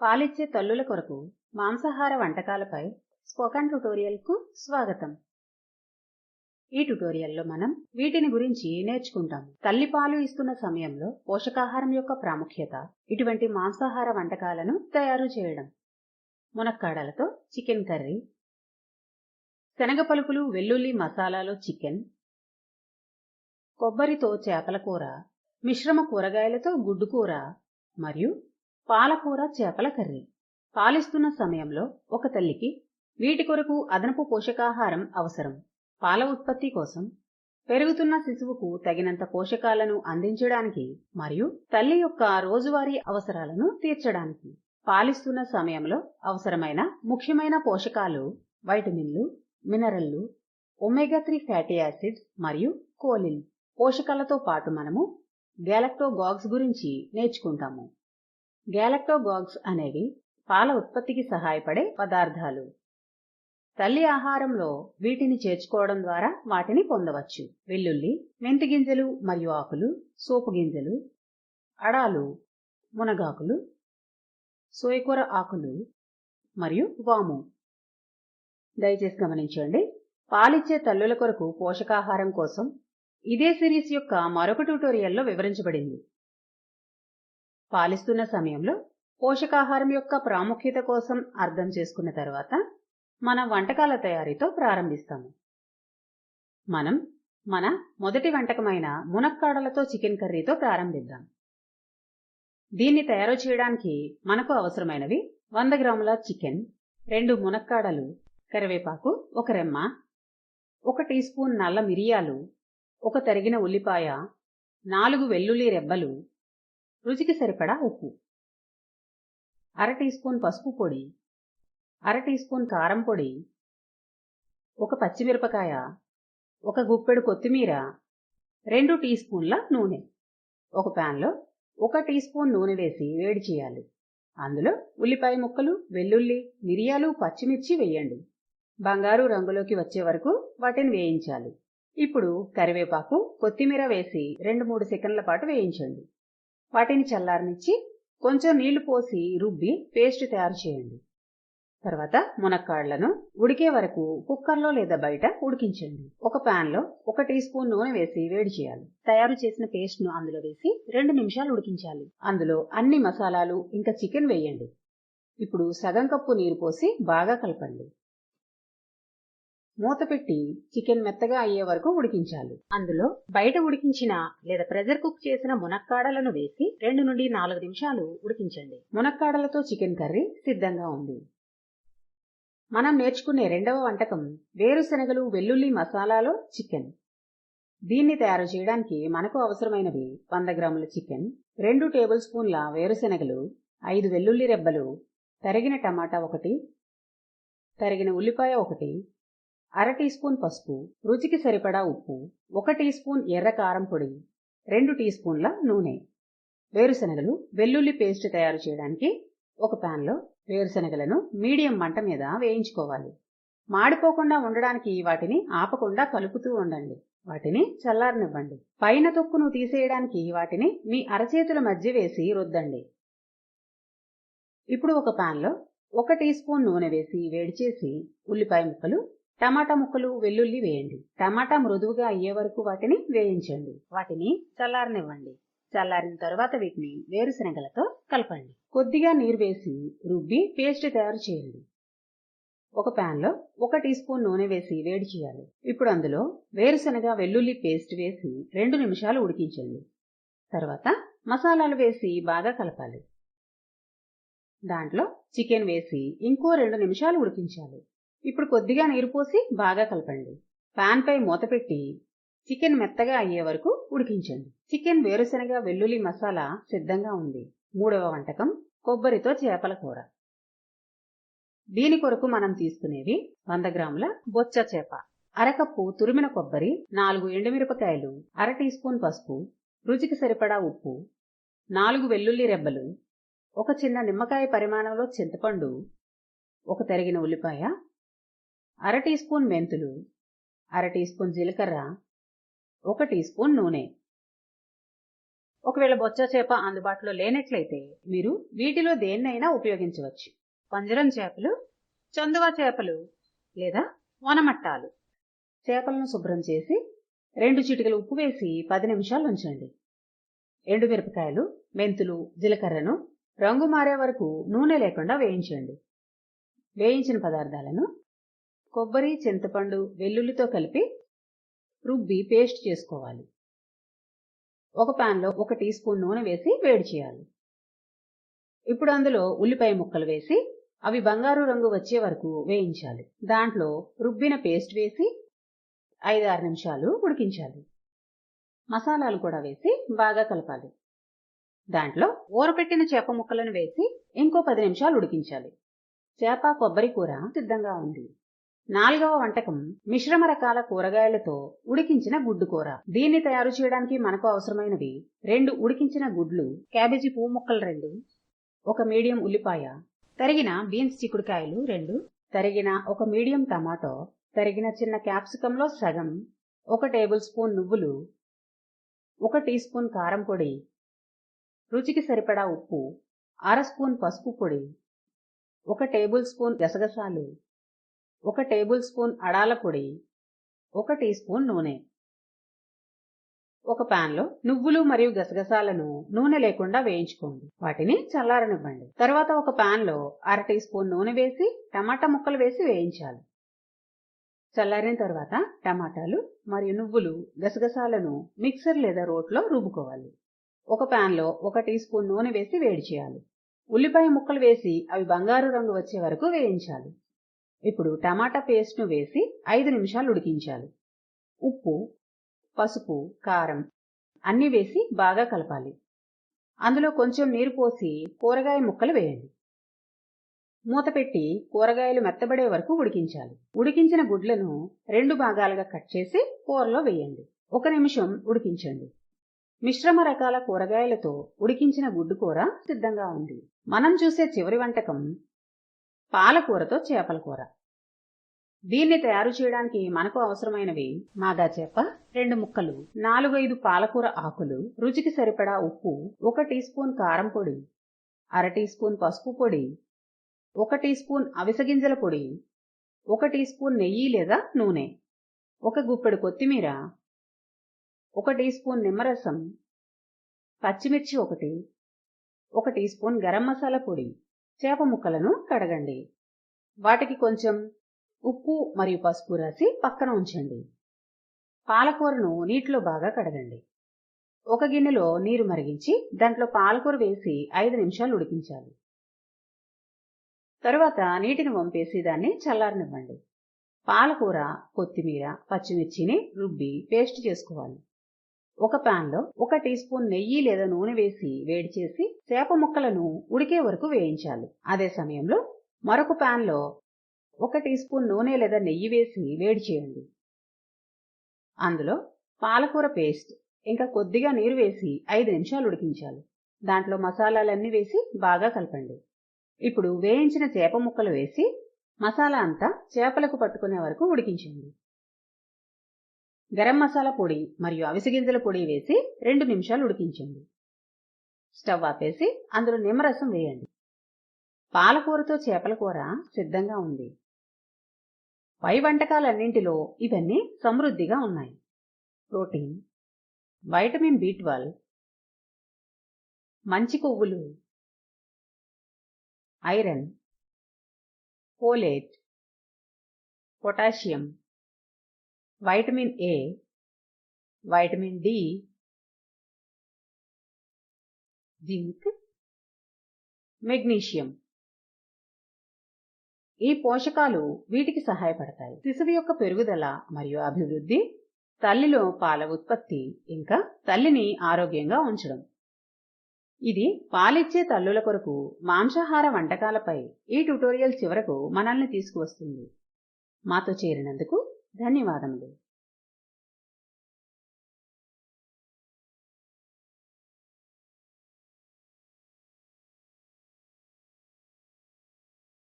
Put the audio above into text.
పాలిచ్చే తల్లుల కొరకు మాంసాహార వంటకాలపై స్పోకెన్ ట్యుటోరియల్కు స్వాగతం. ఈ ట్యుటోరియల్లో మనం వీటిని గురించి నేర్చుకుంటాము. తల్లిపాలు ఇస్తున్న సమయంలో పోషకాహారం యొక్క ప్రాముఖ్యత, ఇటువంటి మాంసాహార వంటకాలను తయారు చేయడం, మునక్కాడలతో చికెన్ కర్రీ, శనగ పలుకులు వెల్లుల్లి మసాలాలో చికెన్, కొబ్బరితో చేపల కూర, మిశ్రమ కూరగాయలతో గుడ్డు కూర మరియు పాలకూర చేపల కర్రీ. పాలిస్తున్న సమయంలో ఒక తల్లికి వీటి కొరకు అదనపు పోషకాహారం అవసరం. పాల ఉత్పత్తి కోసం, పెరుగుతున్న శిశువుకు తగినంత పోషకాలను అందించడానికి మరియు తల్లి యొక్క రోజువారీ అవసరాలను తీర్చడానికి పాలిస్తున్న సమయంలో అవసరమైన ముఖ్యమైన పోషకాలు వైటమిన్లు, మినరల్లు, ఒమేగా 3 ఫ్యాటీ యాసిడ్ మరియు కోలిన్. పోషకాలతో పాటు మనము గ్యాలక్టోగాగ్స్ గురించి నేర్చుకుంటాము. గ్యాలక్టోగాగ్స్ అనేవి పాల ఉత్పత్తికి సహాయపడే పదార్థాలు. తల్లి ఆహారంలో వీటిని చేర్చుకోవడం ద్వారా వాటిని పొందవచ్చు. వెల్లుల్లి, మెంతి గింజలు మరియు ఆకులు, సోపు గింజలు, అడాలు, మునగాకులు, సోయకూర ఆకులు మరియు వాము. దయచేసి గమనించండి, పాలిచ్చే తల్లుల కొరకు పోషకాహారం కోసం ఇదే సిరీస్ యొక్క మరొక ట్యుటోరియల్లో వివరించబడింది. పాలిస్తున్న సమయంలో పోషకాహారం యొక్క ప్రాముఖ్యత కోసం అర్థం చేసుకున్న తర్వాత మన వంటకాల తయారీతో ప్రారంభిస్తాము. మనం మన మొదటి వంటకమైన మునక్కాడలతో చికెన్ కర్రీతో ప్రారంభిద్దాం. దీన్ని తయారు చేయడానికి మనకు అవసరమైనవి 100 గ్రాముల చికెన్, 2 మునక్కాడలు, కరివేపాకు, 1 రెమ్మ, 1 టీ స్పూన్ నల్ల మిరియాలు, 1 తరిగిన ఉల్లిపాయ, 4 వెల్లుల్లి రెబ్బలు, రుచికి సరిపడా ఉప్పు, అర టీ స్పూన్ పసుపు పొడి, అర టీ స్పూన్ కారం పొడి, 1 పచ్చిమిరపకాయ, 1 గుప్పెడు కొత్తిమీర, 2 టీ స్పూన్ల నూనె. ఒక ప్యాన్లో 1 టీ స్పూన్ నూనె వేసి వేడి చేయాలి. అందులో ఉల్లిపాయ ముక్కలు, వెల్లుల్లి, మిరియాలు, పచ్చిమిర్చి వేయండి. బంగారు రంగులోకి వచ్చే వరకు వాటిని వేయించాలి. ఇప్పుడు కరివేపాకు, కొత్తిమీర వేసి 2-3 సెకన్ల పాటు వేయించండి. వాటిని చల్లారనిచ్చి కొంచెం నీళ్లు పోసి రుబ్బి పేస్ట్ తయారు చేయండి. తర్వాత మునక్కాడలను ఉడికే వరకు కుక్కర్లో లేదా బయట ఉడికించండి. ఒక ప్యాన్లో 1 టీ స్పూన్ నూనె వేసి వేడి చేయాలి. తయారు చేసిన పేస్ట్ ను అందులో వేసి 2 నిమిషాలు ఉడికించాలి. అందులో అన్ని మసాలాలు ఇంకా చికెన్ వేయండి. ఇప్పుడు సగం కప్పు నీరు పోసి బాగా కలపండి. మూత పెట్టి చికెన్ మెత్తగా అయ్యే వరకు ఉడికించాలి. అందులో బయట ఉడికించిన లేదా ప్రెషర్ కుక్ చేసిన మునక్కాడలను వేసి 2 నుండి 4 నిమిషాలు ఉడికించండి. మునక్కాడలతో చికెన్ కర్రీ సిద్ధంగా ఉంది. మనం నేర్చుకునే రెండవ వంటకం వేరుశెనగలు వెల్లుల్లి మసాలాలో చికెన్. దీన్ని తయారు చేయడానికి మనకు అవసరమైనవి 100 గ్రాముల చికెన్, 2 టేబుల్ స్పూన్ల వేరుశెనగలు, 5 వెల్లుల్లి రెబ్బలు, తరిగిన టమాటా 1, తరిగిన ఉల్లిపాయ 1, అర టీ స్పూన్ పసుపు, రుచికి సరిపడా ఉప్పు, 1 టీ స్పూన్ ఎర్ర కారం పొడి, 2 టీ స్పూన్ల నూనె. వేరుశెనగలు వెల్లుల్లి పేస్ట్ తయారు చేయడానికి ఒక ప్యాన్లో వేరుశెనగలను మీడియం మంట మీద వేయించుకోవాలి. మాడిపోకుండా ఉండడానికి వాటిని ఆపకుండా కలుపుతూ ఉండండి. వాటిని చల్లారనివ్వండి. పైన తొక్కును తీసేయడానికి వాటిని మీ అరచేతుల మధ్య వేసి రుద్దండి. ఇప్పుడు ఒక ప్యాన్లో 1 టీ స్పూన్ నూనె వేసి వేడి చేసి ఉల్లిపాయ ముక్కలు, టమాటా ముక్కలు, వెల్లుల్లి వేయండి. టమాటా మృదువుగా అయ్యే వరకు వాటిని వేయించండి. వాటిని చల్లారనివ్వండి. చల్లారిన తరువాత వీటిని వేరుశెనగలతో కలపండి. కొద్దిగా నీరు వేసి రుబ్బి పేస్ట్ తయారు చేయండి. ఒక ప్యాన్లో 1 టీ స్పూన్ నూనె వేసి వేడి చేయాలి. ఇప్పుడు అందులో వేరుశెనగ వెల్లుల్లి పేస్ట్ వేసి 2 నిమిషాలు ఉడికించండి. తర్వాత మసాలాలు వేసి బాగా కలపాలి. దాంట్లో చికెన్ వేసి ఇంకో 2 నిమిషాలు ఉడికించాలి. ఇప్పుడు కొద్దిగా నీరు పోసి బాగా కలపండి. పాన్ పై మూత పెట్టి చికెన్ మెత్తగా అయ్యే వరకు ఉడికించండి. చికెన్ వేరుశెనగ వెల్లుల్లి మసాలా సిద్ధంగా ఉంది. మూడవ వంటకం కొబ్బరితో చేపల కూర. దీని కొరకు మనం తీసుకునేవి 100 గ్రాముల బొచ్చ చేప, అరకప్పు తురిమిన కొబ్బరి, 4 ఎండుమిరపకాయలు, అర టీ స్పూన్ పసుపు, రుచికి సరిపడా ఉప్పు, 4 వెల్లుల్లి రెబ్బలు, 1 చిన్న నిమ్మకాయ పరిమాణంలో చింతపండు, 1 తరిగిన ఉల్లిపాయ, అర టీ స్పూన్ మెంతులు, అర టీ స్పూన్ జీలకర్ర, 1 టీ స్పూన్ నూనె. ఒకవేళ బొచ్చ చేప అందుబాటులో లేనట్లయితే మీరు వీటిలో దేన్నైనా ఉపయోగించవచ్చు. పంజరం చేపలు, చందువ చేపలు లేదా వనమట్టాలు. చేపలను శుభ్రం చేసి 2 చిటికెలు ఉప్పు వేసి 10 నిమిషాలు ఉంచండి. ఎండుమిరపకాయలు, మెంతులు, జీలకర్రను రంగు మారే వరకు నూనె లేకుండా వేయించండి. వేయించిన పదార్థాలను కొబ్బరి, చింతపండు, వెల్లుల్లితో కలిపి రుబ్బి పేస్ట్ చేసుకోవాలి. ఒక పాన్లో 1 టీ స్పూన్ నూనె వేసి వేడి చేయాలి. ఇప్పుడు అందులో ఉల్లిపాయ ముక్కలు వేసి అవి బంగారు రంగు వచ్చే వరకు వేయించాలి. దాంట్లో రుబ్బిన పేస్ట్ వేసి 5-6 నిమిషాలు ఉడికించాలి. మసాలాలు కూడా వేసి బాగా కలపాలి. దాంట్లో ఊరపెట్టిన చేప ముక్కలను వేసి ఇంకో 10 నిమిషాలు ఉడికించాలి. చేప కొబ్బరి కూర సిద్ధంగా ఉంది. 4వ వంటకం మిశ్రమ రకాల కూరగాయలతో ఉడికించిన గుడ్డు కూర. దీన్ని తయారు చేయడానికి మనకు అవసరమైనవి 2 ఉడికించిన గుడ్లు, క్యాబేజీ పువ్వు ముక్కలు 2, 1 మీడియం ఉల్లిపాయ, తరిగిన బీన్స్ చిక్కుడుకాయలు 2, తరిగిన 1 మీడియం టమాటో, తరిగిన చిన్న క్యాప్సికంలో సగం, 1 టేబుల్ స్పూన్ నువ్వులు, 1 టీ స్పూన్ కారం పొడి, రుచికి సరిపడా ఉప్పు, 1/2 స్పూన్ పసుపు పొడి, 1 టేబుల్ స్పూన్ గసగసాలు, 1 టేబుల్ స్పూన్ అడాల పొడి, 1 టీ స్పూన్ నూనె. ఒక పాన్లో నువ్వులు మరియు గసగసాలను నూనె లేకుండా వేయించుకోండి. వాటిని చల్లారనివ్వండి. తర్వాత ఒక పాన్లో 1/2 టీ స్పూన్ నూనె వేసి టమాటా ముక్కలు వేసి వేయించాలి. చల్లారిన తర్వాత టమాటాలు మరియు నువ్వులు, గసగసాలను మిక్సర్ లేదా రోట్లో రుబ్బుకోవాలి. ఒక పాన్లో 1 టీ స్పూన్ నూనె వేసి వేడి చేయాలి. ఉల్లిపాయ ముక్కలు వేసి అవి బంగారు రంగు వచ్చే వరకు వేయించాలి. ఇప్పుడు టమాటా పేస్ట్ను వేసి 5 నిమిషాలు ఉడికించాలి. ఉప్పు, పసుపు, కారం అన్నీ వేసి బాగా కలపాలి. అందులో కొంచెం నీరు పోసి కూరగాయ ముక్కలు వేయండి. మూత పెట్టి కూరగాయలు మెత్తబడే వరకు ఉడికించాలి. ఉడికించిన గుడ్లను 2 భాగాలుగా కట్ చేసి కూరలో వేయండి. 1 నిమిషం ఉడికించండి. మిశ్రమ రకాల కూరగాయలతో ఉడికించిన గుడ్డు కూర సిద్ధంగా ఉంది. మనం చూసే చివరి వంటకం పాలకూరతో చేపల కూర. దీన్ని తయారు చేయడానికి మనకు అవసరమైనవి మాదా చేప 2 ముక్కలు, 4-5 పాలకూర ఆకులు, రుచికి సరిపడా ఉప్పు, 1 టీ స్పూన్ కారం పొడి, 1/2 టీ స్పూన్ పసుపు పొడి, 1 టీ స్పూన్ అవిసె గింజల పొడి, 1 టీ స్పూన్ నెయ్యి లేదా నూనె, 1 గుప్పెడు కొత్తిమీర, 1 టీ స్పూన్ నిమ్మరసం, పచ్చిమిర్చి 1, 1 టీ స్పూన్ గరం మసాలా పొడి. చేప ముక్కలను కడగండి. వాటికి కొంచెం ఉప్పు మరియు పసుపు రాసి పక్కన ఉంచండి. పాలకూరను నీటిలో బాగా కడగండి. 1 గిన్నెలో నీరు మరిగించి దాంట్లో పాలకూర వేసి 5 నిమిషాలు ఉడికించాలి. తరువాత నీటిని వంపేసి దాన్ని చల్లారనివ్వండి. పాలకూర, కొత్తిమీర, పచ్చిమిర్చిని రుబ్బి పేస్ట్ చేసుకోవాలి. ఒక పాన్లో 1 టీ స్పూన్ నెయ్యి లేదా నూనె వేసి వేడి చేసి చేప ముక్కలను ఉడికే వరకు వేయించాలి. అదే సమయంలో మరొక పాన్లో 1 టీ స్పూన్ నూనె లేదా నెయ్యి వేసి వేడి చేయండి. అందులో పాలకూర పేస్ట్ ఇంకా కొద్దిగా నీరు వేసి 5 నిమిషాలు ఉడికించాలి. దాంట్లో మసాలాలన్నీ వేసి బాగా కలపండి. ఇప్పుడు వేయించిన చేప ముక్కలు వేసి మసాలా అంతా చేపలకు పట్టుకునే వరకు ఉడికించండి. గరం మసాలా పొడి మరియు అవిసె గింజల పొడి వేసి 2 నిమిషాలు ఉడికించండి. స్టవ్ ఆపేసి అందులో నిమ్మరసం వేయండి. పాలకూరతో చేపల కూర సిద్ధంగా ఉంది. పై వంటకాలన్నింటిలో ఇవన్నీ సమృద్ధిగా ఉన్నాయి. ప్రోటీన్, వైటమిన్ B12, మంచి కొవ్వులు, iron, folate, potassium, vitamin A, vitamin D, zinc, magnesium. ఈ పోషకాలు వీటికి సహాయపడతాయి. శిశువు యొక్క పెరుగుదల మరియు అభివృద్ధి, తల్లిలో పాల ఉత్పత్తి, ఇంకా తల్లిని ఆరోగ్యంగా ఉంచడం. ఇది పాలిచ్చే తల్లుల కొరకు మాంసాహార వంటకాలపై ఈ ట్యుటోరియల్ చివరకు మనల్ని తీసుకువస్తుంది. మాతో చేరినందుకు ధన్యవాదములు.